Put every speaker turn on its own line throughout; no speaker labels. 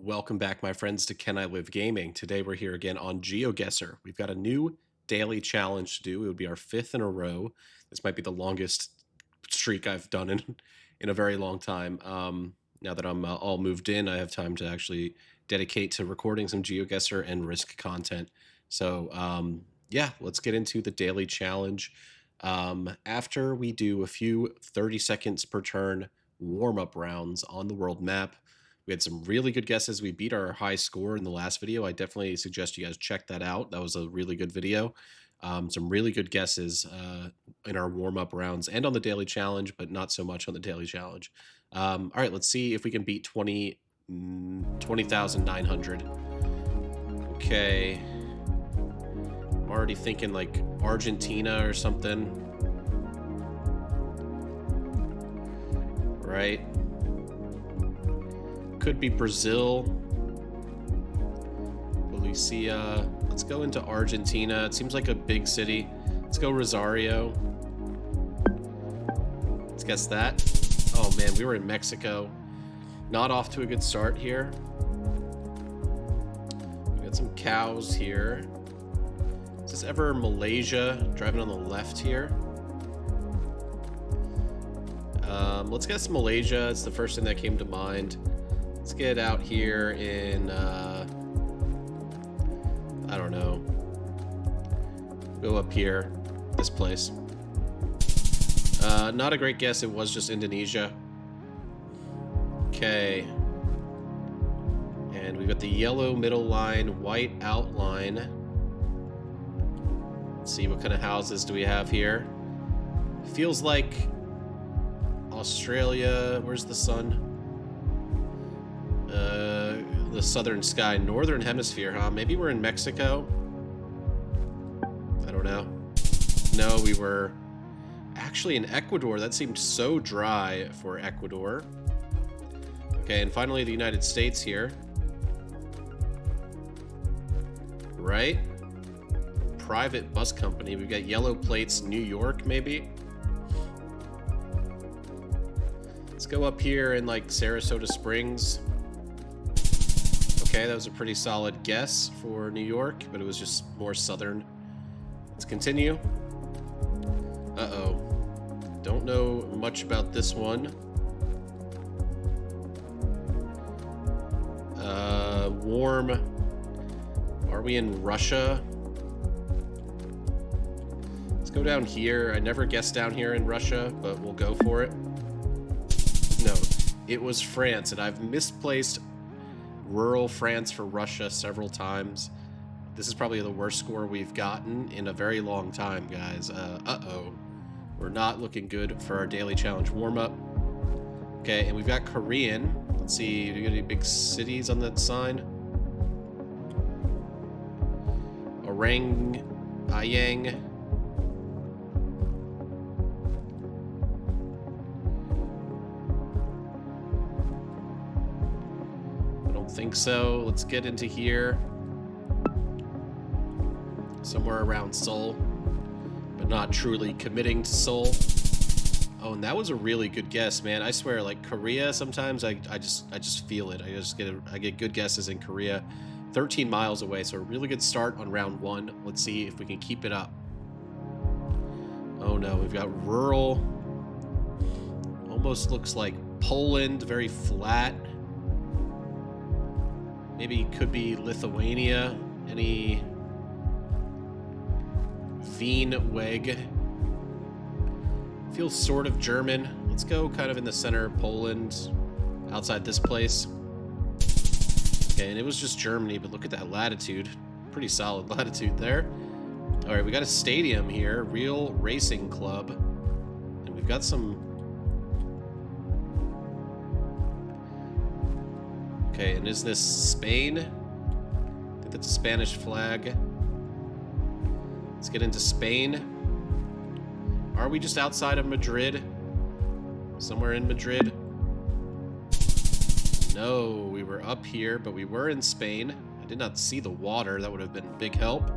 Welcome back, my friends, to Can I Live Gaming. Today we're here again on GeoGuessr. We've got a new daily challenge to do. It would be our fifth in a row. This might be the longest streak I've done in a very long time. Now that I'm all moved in, I have time to actually dedicate to recording some GeoGuessr and risk content. So yeah, let's get into the daily challenge. After we do a few 30 seconds per turn warm-up rounds on the world map, we had some really good guesses. We beat our high score in the last video. I definitely suggest you guys check that out. That was a really good video. Some really good guesses in our warm-up rounds and on the daily challenge, but not so much on the daily challenge. All right, let's see if we can beat 20,900. Okay. I'm already thinking like Argentina or something. Right. Could be Brazil, Galicia. Let's go into Argentina. It seems like a big city. Let's go Rosario. Let's guess that. Oh man, we were in Mexico. Not off to a good start here. We got some cows here. Is this ever Malaysia? Driving on the left here. Let's guess Malaysia. It's the first thing that came to mind. Let's get out here in, I don't know. Go up here, this place. Not a great guess, it was just Indonesia. Okay. And we've got the yellow middle line, white outline. Let's see, what kind of houses do we have here? Feels like Australia. Where's the sun? The southern sky, northern hemisphere, huh? Maybe we're in Mexico. I don't know. No, we were actually in Ecuador. That seemed so dry for Ecuador. Okay, and finally the United States here. Right? Private bus company. We've got yellow plates, New York, maybe. Let's go up here in like Sarasota Springs. Okay, that was a pretty solid guess for New York, but it was just more southern. Let's continue. Uh-oh. Don't know much about this one. Warm. Are we in Russia? Let's go down here. I never guessed down here in Russia, but we'll go for it. No, it was France, and I've misplaced rural France for Russia several times. This is probably the worst score we've gotten in a very long time, guys. Uh-oh. We're not looking good for our daily challenge warm-up. Okay, and we've got Korean. Let's see, do you got any big cities on that sign? Orang Ayang. Think so. Let's get into here. Somewhere around Seoul, but not truly committing to Seoul. Oh, and that was a really good guess, man. I swear, like Korea, sometimes I just feel it. I get good guesses in Korea. 13 miles away, so a really good start on round one. Let's see if we can keep it up. Oh no, we've got rural. Almost looks like Poland, very flat. Maybe it could be Lithuania. Any Wien-Weg. Feels sort of German. Let's go kind of in the center of Poland, outside this place. Okay, and it was just Germany, but look at that latitude. Pretty solid latitude there. All right, we got a stadium here, Real Racing Club. And we've got some... Okay, and is this Spain? I think that's a Spanish flag. Let's get into Spain. Are we just outside of Madrid? Somewhere in Madrid? No, we were up here, but we were in Spain. I did not see the water. That would have been a big help.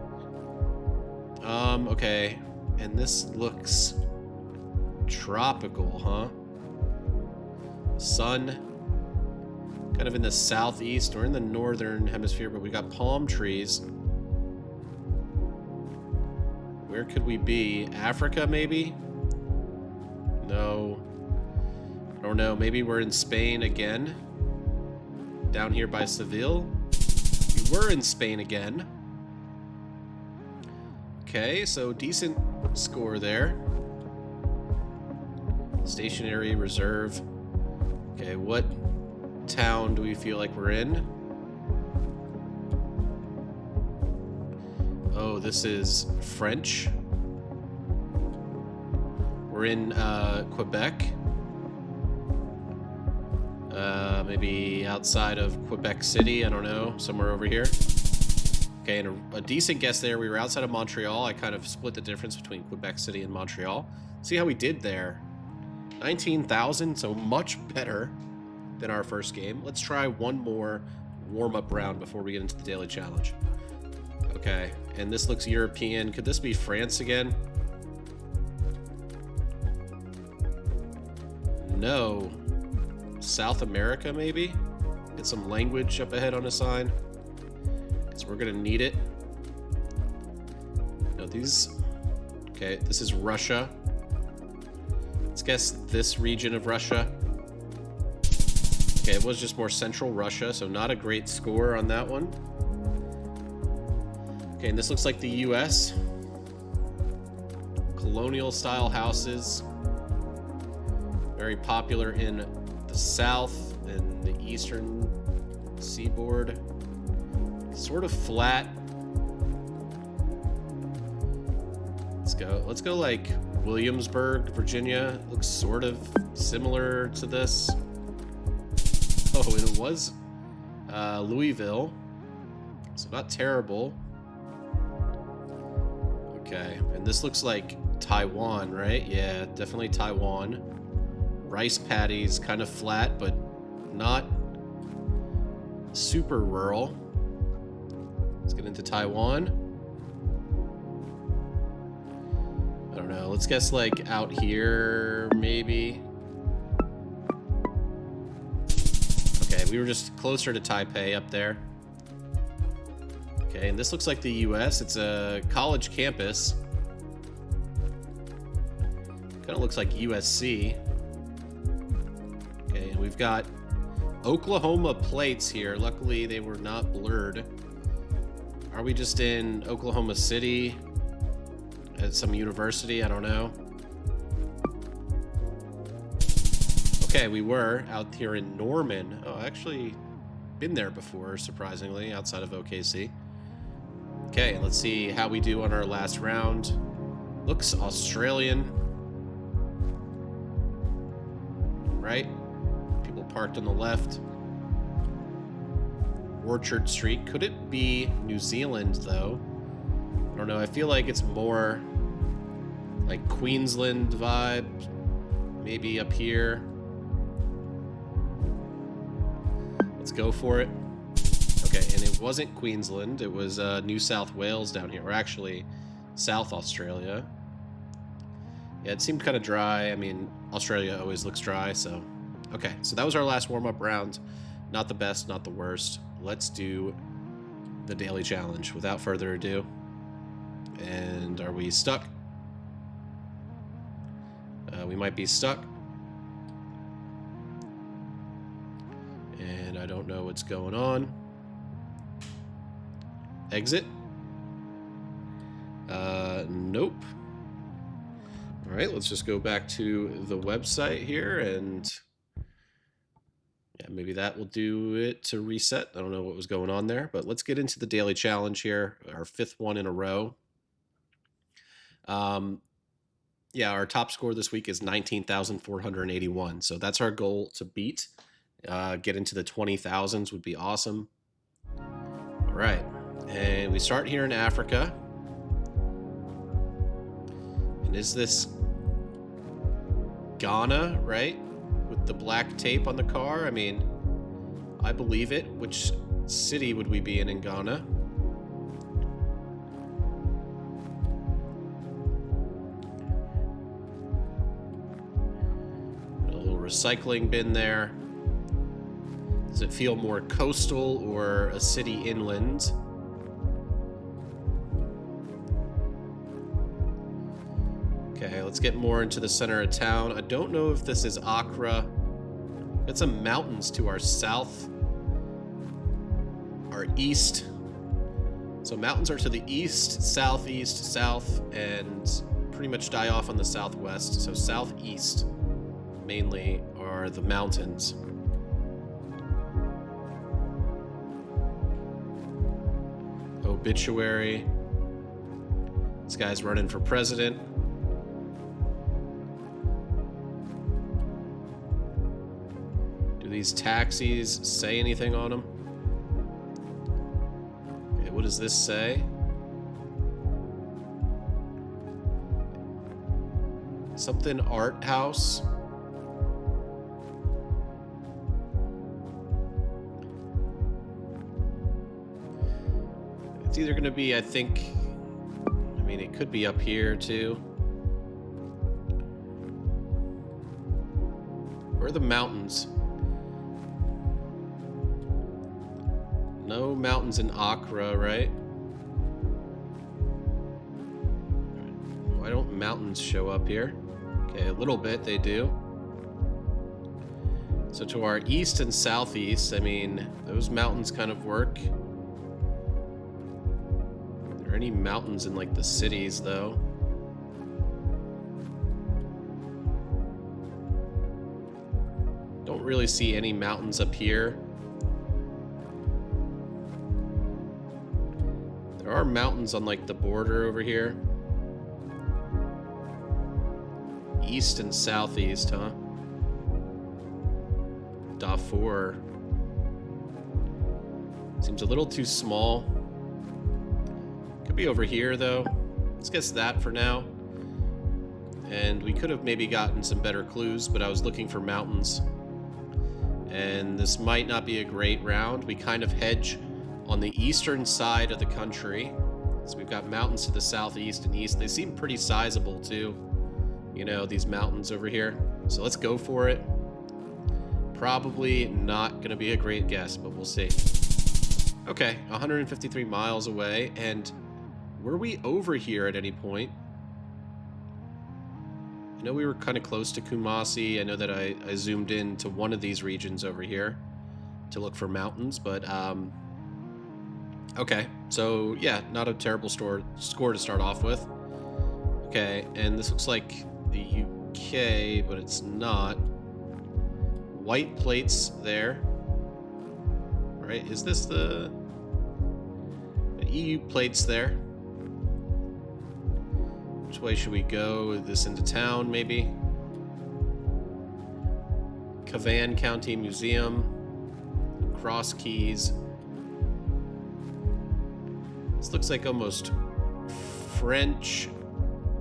Okay. And this looks tropical, huh? Sun. kind of in the southeast or in the northern hemisphere, but we got palm trees. Where could we be? Africa, maybe? No. I don't know. Maybe we're in Spain again. Down here by Seville. We were in Spain again. Okay, so decent score there. Stationary reserve. Okay, what town do we feel like we're in? Oh, this is French. We're in Quebec. Maybe outside of Quebec City, I don't know, somewhere over here. Okay, and a decent guess there. We were outside of Montreal. I kind of split the difference between Quebec City and Montreal. See how we did there. 19,000, so much better than our first game. Let's try one more warm-up round before we get into the daily challenge. Okay, and this looks European. Could this be France again? No. South America, maybe? Get some language up ahead on a sign. Because we're going to need it. No, these... Okay, this is Russia. Let's guess this region of Russia. Okay, it was just more central Russia, so not a great score on that one. Okay, and this looks like the US. Colonial-style houses. Very popular in the south and the eastern seaboard. Sort of flat. Let's go like Williamsburg, Virginia. Looks sort of similar to this. Oh, and it was Louisville. So not terrible. Okay, and this looks like Taiwan, right? Yeah, definitely Taiwan. Rice paddies, kind of flat, but not super rural. Let's get into Taiwan. I don't know. Let's guess like out here, maybe. Okay, we were just closer to Taipei up there. Okay, and this looks like the US. It's a college campus. Kind of looks like USC. Okay, and we've got Oklahoma plates here. Luckily, they were not blurred. Are we just in Oklahoma City? At some university? I don't know. Okay, we were out here in Norman. Oh, actually been there before, surprisingly, outside of OKC. Okay, let's see how we do on our last round. Looks Australian. Right? People parked on the left. Orchard Street. Could it be New Zealand, though? I don't know. I feel like it's more like Queensland vibe. Maybe up here. Let's go for it. Okay, and it wasn't Queensland. It was New South Wales down here. Or actually, South Australia. Yeah, it seemed kind of dry. I mean, Australia always looks dry, so... Okay, so that was our last warm-up round. Not the best, not the worst. Let's do the daily challenge without further ado. And are we stuck? We might be stuck. And I don't know what's going on. Exit? Nope. All right, let's just go back to the website here and yeah, maybe that will do it to reset. I don't know what was going on there, but let's get into the daily challenge here, our 5th one in a row. Yeah, our top score this week is 19,481. So that's our goal to beat. Get into the 20,000s would be awesome. All right, and we start here in Africa. And is this Ghana, right? With the black tape on the car? I mean, I believe it. Which city would we be in Ghana? A little recycling bin there. Does it feel more coastal or a city inland? Okay, let's get more into the center of town. I don't know if this is Accra. Got some mountains to our south, our east. So mountains are to the east, southeast, south, and pretty much die off on the southwest. So southeast mainly are the mountains. Obituary. This guy's running for president. Do these taxis say anything on them? Okay, what does this say? Something art house. It's either going to be, I mean, it could be up here too. Where are the mountains? No mountains in Accra, right? Why don't mountains show up here? Okay, a little bit they do. So to our east and southeast, I mean, those mountains kind of work. Are there any mountains in like the cities though? Don't really see any mountains up here. There are mountains on like the border over here. East and southeast, huh? Darfur. Seems a little too small. Could be over here though. Let's guess that for now. And we could have maybe gotten some better clues, but I was looking for mountains. And this might not be a great round. We kind of hedge on the eastern side of the country. So we've got mountains to the southeast and east. They seem pretty sizable too. You know, these mountains over here. So let's go for it. Probably not going to be a great guess, but we'll see. Okay, 153 miles away. And were we over here at any point? I know we were kind of close to Kumasi. I know that I zoomed in to one of these regions over here to look for mountains, but okay. So yeah, not a terrible score to start off with. Okay, and this looks like the UK, but it's not. White plates there. Right, is this the EU plates there? Which way should we go? This into town, maybe? Cavan County Museum. Cross Keys. This looks like almost French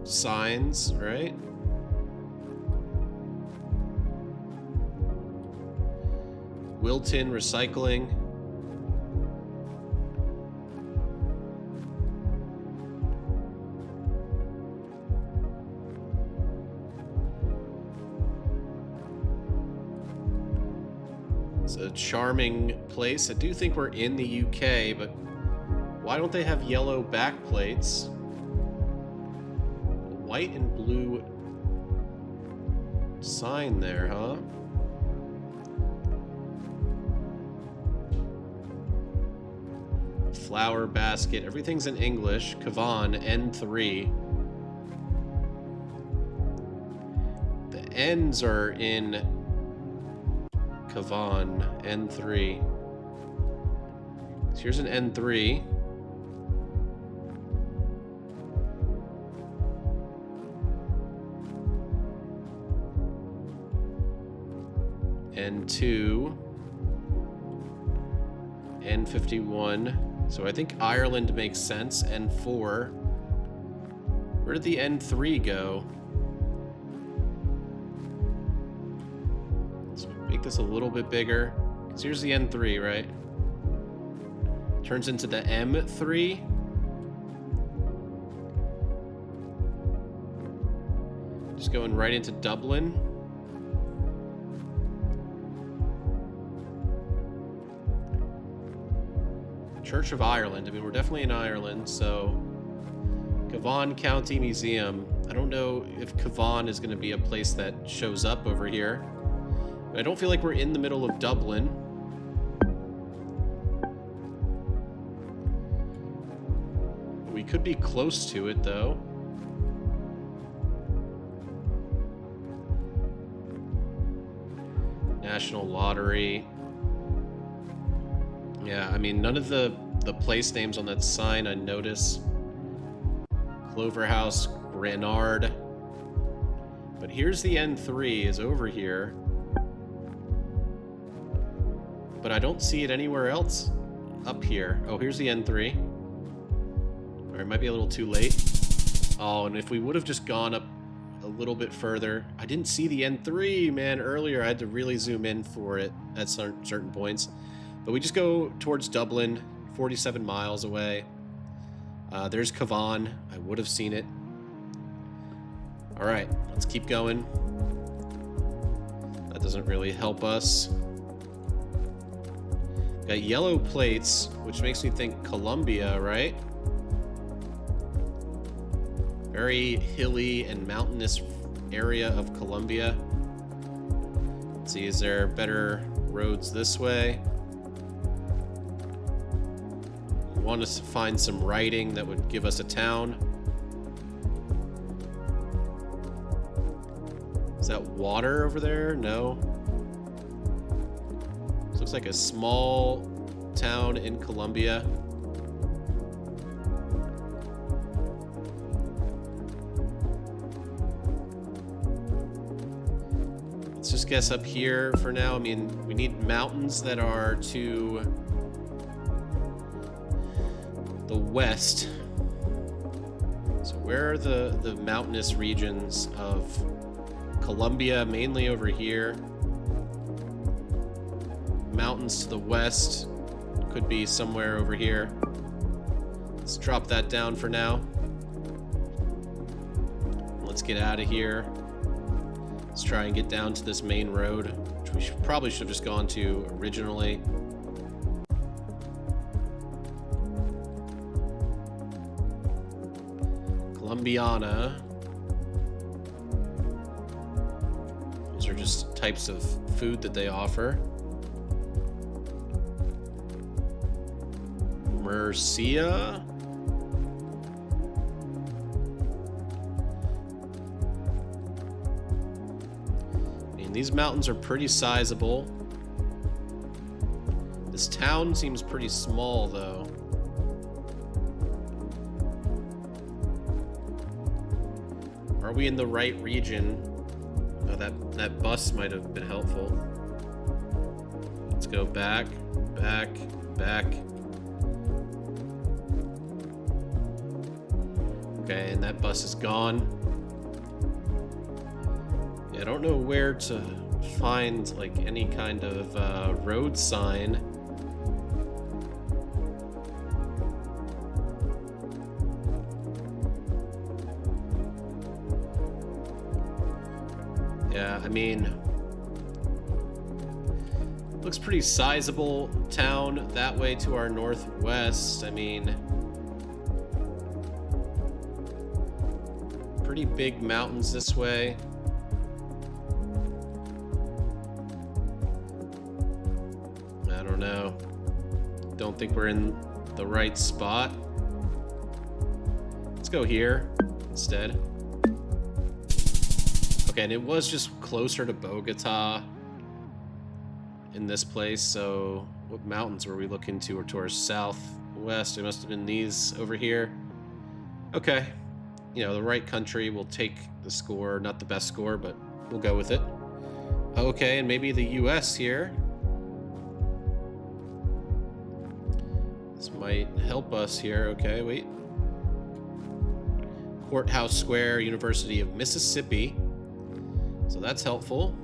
signs, right? Wilton Recycling. It's a charming place. I do think we're in the UK, but why don't they have yellow backplates? White and blue sign there, huh? Flower basket. Everything's in English. Cavan, N3. The N's are in Cavan, N3. So here's an N3. N2. N51. So I think Ireland makes sense. N4. Where did the N3 go? Let's make this a little bit bigger. Because here's the N3, right? Turns into the M3. Just going right into Dublin. Church of Ireland. I mean, we're definitely in Ireland, so Cavan County Museum. I don't know if Cavan is going to be a place that shows up over here, but I don't feel like we're in the middle of Dublin. We could be close to it, though. National Lottery. Yeah, I mean, none of the place names on that sign I notice. Clover House, Granard. But here's the N3 is over here. But I don't see it anywhere else up here. Oh, here's the N3. Or it might be a little too late. Oh, and if we would have just gone up a little bit further. I didn't see the N3, man, earlier. I had to really zoom in for it at certain points. But we just go towards Dublin, 47 miles away. There's Cavan. I would have seen it. All right, let's keep going. That doesn't really help us. Got yellow plates, which makes me think Colombia, right? Very hilly and mountainous area of Colombia. Let's see, is there better roads this way? We want us to find some writing that would give us a town. Is that water over there? No. This looks like a small town in Colombia. Let's just guess up here for now. I mean, we need mountains that are to the west. So where are the mountainous regions of Colombia? Mainly over here. Mountains to the west could be somewhere over here. Let's drop that down for now. Let's get out of here. Let's try and get down to this main road, which we probably should have just gone to originally. Colombiana. Those are just types of food that they offer. Murcia. These mountains are pretty sizable. This town seems pretty small, though. Are we in the right region? Oh, that bus might have been helpful. Let's go back, back, back. Okay, and that bus is gone. I don't know where to find like any kind of road sign. Yeah, I mean, looks pretty sizable town that way to our northwest. I mean, pretty big mountains this way. No, don't think we're in the right spot. Let's go here instead. Okay, and it was just closer to Bogota in this place, so what mountains were we looking to? Or to our southwest? It must have been these over here. Okay, you know, the right country will take the score. Not the best score, but we'll go with it. Okay, and maybe the US here. This might help us here. Okay, wait. Courthouse Square, University of Mississippi. So that's helpful.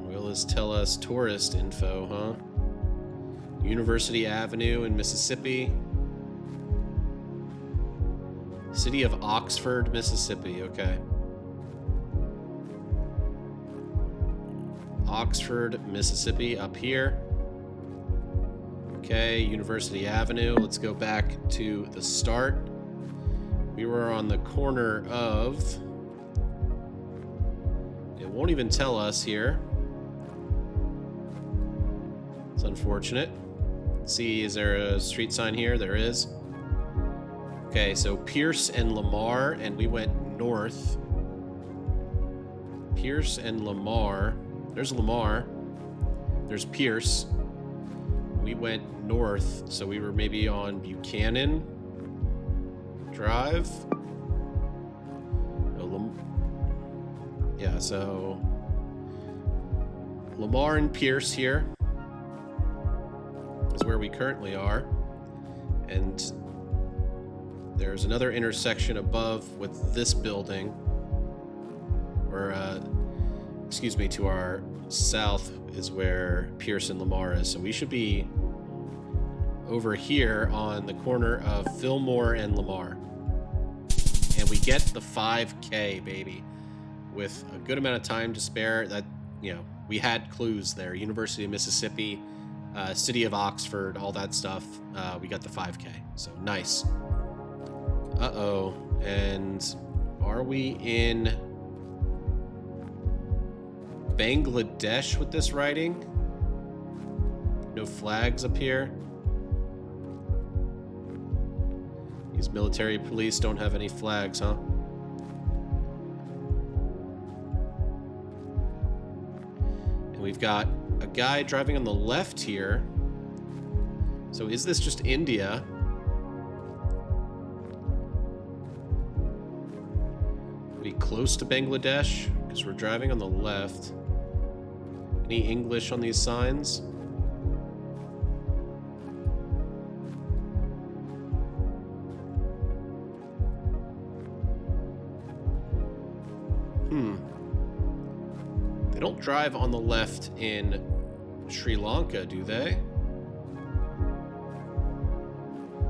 Will this tell us tourist info, huh? University Avenue in Mississippi. City of Oxford, Mississippi. Okay. Oxford, Mississippi up here. Okay, University Avenue. Let's go back to the start. We were on the corner of... It won't even tell us here. It's unfortunate. Let's see, is there a street sign here? There is. Okay, so Pierce and Lamar, and we went north. Pierce and Lamar. There's Lamar. There's Pierce. We went north, so we were maybe on Buchanan Drive. Yeah, so Lamar and Pierce here is where we currently are. And there's another intersection above with this building. Or, excuse me, to our south is where Pierce and Lamar is. So we should be over here on the corner of Fillmore and Lamar. And we get the 5K, baby. With a good amount of time to spare. That, you know, we had clues there. University of Mississippi, City of Oxford, all that stuff. We got the 5K. So nice. Uh-oh. And are we in Bangladesh with this writing? No flags up here. These military police don't have any flags, huh? And we've got a guy driving on the left here. So is this just India? Are we close to Bangladesh? Because we're driving on the left. Any English on these signs? They don't drive on the left in Sri Lanka, do they?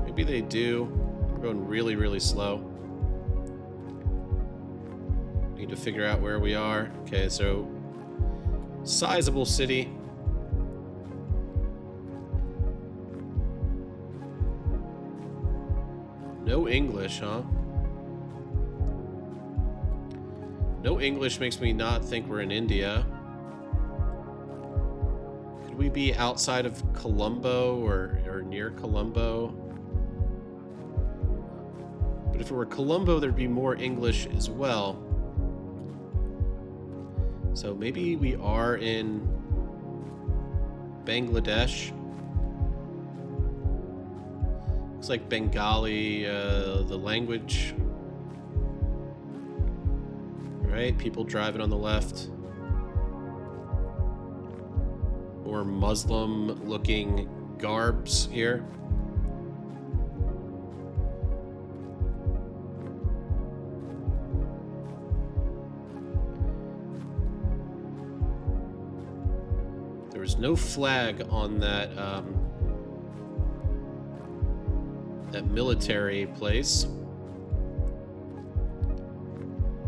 Maybe they do. We're going really, really slow. Need to figure out where we are. Okay, so sizable city. No English, huh? No English makes me not think we're in India. Could we be outside of Colombo or near Colombo? But if it were Colombo, there'd be more English as well. So maybe we are in Bangladesh. Looks like Bengali, the language. Right, people driving on the left. More Muslim-looking garbs here. There was no flag on that that military place.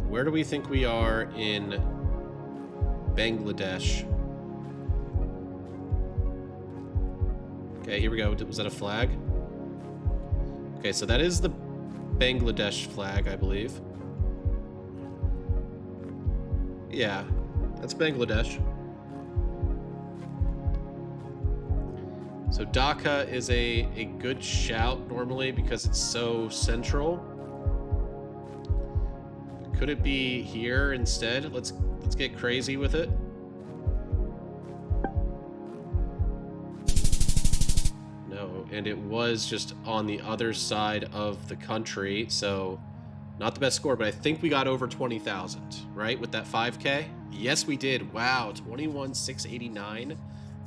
Where do we think we are in Bangladesh? Okay, here we go. Was that a flag? Okay, so that is the Bangladesh flag, I believe. Yeah, that's Bangladesh. So Dhaka is a good shout normally because it's so central. Could it be here instead? Let's get crazy with it. No, and it was just on the other side of the country, so not the best score, but I think we got over 20,000, right? With that 5K? Yes, we did. Wow, 21,689.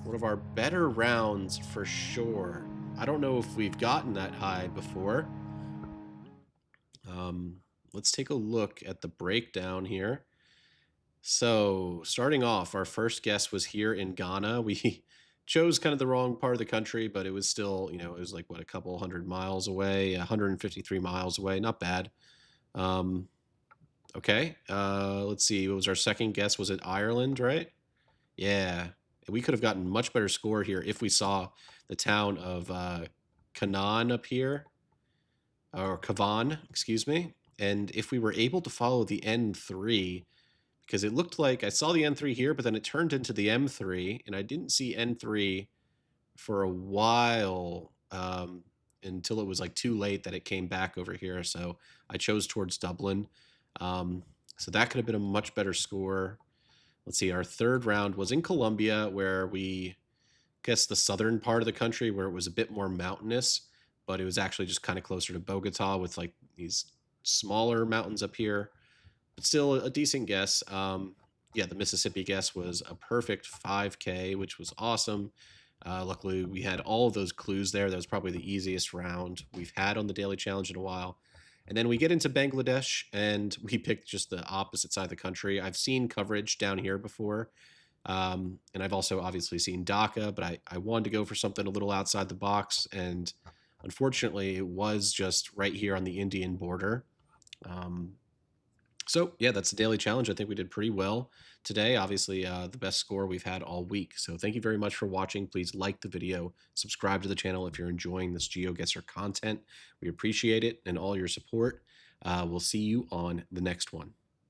One of our better rounds for sure. I don't know if we've gotten that high before. Let's take a look at the breakdown here. So starting off, our first guess was here in Ghana. We chose kind of the wrong part of the country, but it was still, you know, it was like, what, a couple hundred miles away, 153 miles away. Not bad. Okay. Let's see. What was our second guess? Was it Ireland, right? Yeah, we could have gotten much better score here if we saw the town of Kanan up here, or Kavan, excuse me. And if we were able to follow the N3, because it looked like I saw the N3 here, but then it turned into the M3, and I didn't see N3 for a while, until it was like too late that it came back over here. So I chose towards Dublin. Um, so that could have been a much better score. Let's see, our third round was in Colombia, where we guess the southern part of the country where it was a bit more mountainous, but it was actually just kind of closer to Bogota with like these smaller mountains up here, but still a decent guess. Yeah, the Mississippi guess was a perfect 5K, which was awesome. Luckily, we had all of those clues there. That was probably the easiest round we've had on the daily challenge in a while. And then we get into Bangladesh, and we picked just the opposite side of the country. I've seen coverage down here before, and I've also obviously seen Dhaka, but I wanted to go for something a little outside the box. And unfortunately, it was just right here on the Indian border. Um, so yeah, that's the daily challenge. I think we did pretty well today. Obviously, the best score we've had all week. So thank you very much for watching. Please like the video, subscribe to the channel if you're enjoying this GeoGuessr content. We appreciate it and all your support. We'll see you on the next one.